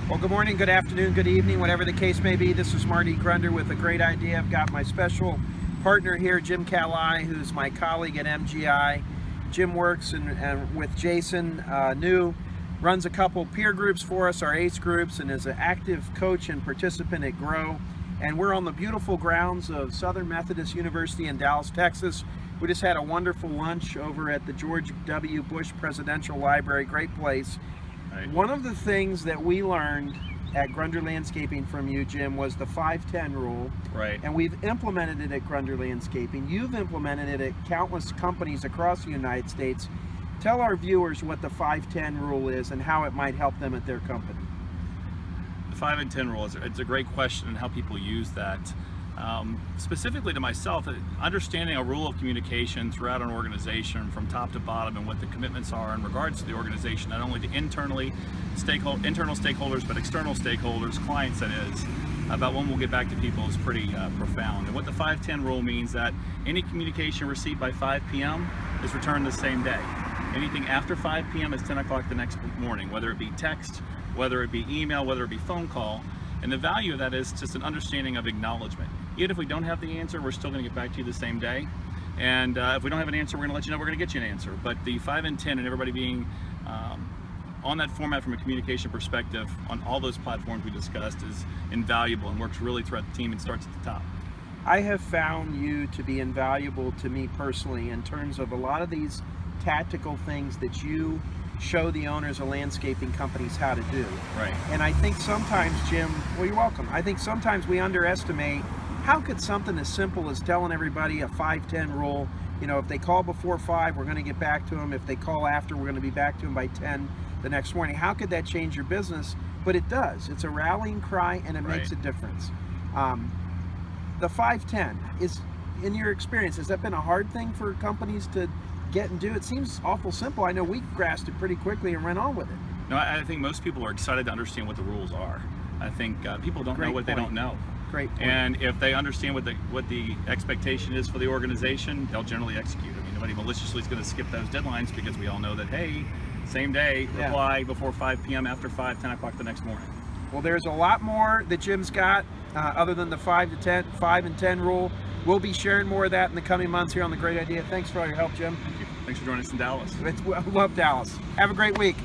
Well, good morning, good afternoon, good evening, whatever the case may be. This is Marty Grunder with a great idea. I've got my special partner here, Jim Cali, who's my colleague at MGI. Jim works with Jason New, runs a couple peer groups for us, our ACE groups, and is an active coach and participant at GROW. And we're on the beautiful grounds of Southern Methodist University in Dallas, Texas. We just had a wonderful lunch over at the George W. Bush Presidential Library, great place. Right. One of the things that we learned at Grunder Landscaping from you, Jim, was the 5-10 rule. Right. And we've implemented it at Grunder Landscaping. You've implemented it at countless companies across the United States. Tell our viewers what the 5-10 rule is and how it might help them at their company. The 5 and 10 rule, it's a great question and how people use that. Specifically to myself, understanding a rule of communication throughout an organization from top to bottom and what the commitments are in regards to the organization, not only to internal stakeholders, but external stakeholders, clients that is, about when we'll get back to people is pretty profound. And what the 5-10 rule means that any communication received by 5 p.m. is returned the same day. Anything after 5 p.m. is 10 o'clock the next morning, whether it be text, whether it be email, whether it be phone call. And the value of that is just an understanding of acknowledgement. Even if we don't have the answer, we're still going to get back to you the same day. And if we don't have an answer, we're going to let you know we're going to get you an answer. But the 5 and 10 and everybody being on that format from a communication perspective on all those platforms we discussed is invaluable and works really throughout the team and starts at the top. I have found you to be invaluable to me personally in terms of a lot of these tactical things that you show the owners of landscaping companies how to do. Right. And I think sometimes, Jim, well, you're welcome. I think sometimes we underestimate how could something as simple as telling everybody a 5-10 rule, you know, if they call before 5, we're going to get back to them. If they call after, we're going to be back to them by 10 the next morning. How could that change your business? But it does. It's a rallying cry and it makes a difference. The 5-10 is, in your experience, has that been a hard thing for companies to get and do? It seems awful simple. I know we grasped it pretty quickly and went on with it. No, I think most people are excited to understand what the rules are. I think people don't know what they don't know. Great point. And if they understand what the expectation is for the organization, they'll generally execute. I mean, nobody maliciously is going to skip those deadlines because we all know that, hey, same day, reply before 5 p.m., after 5, 10 o'clock the next morning. Well, there's a lot more that Jim's got other than the 5 and 10 rule. We'll be sharing more of that in the coming months here on The Great Idea. Thanks for all your help, Jim. Thank you. Thanks for joining us in Dallas. I love Dallas. Have a great week.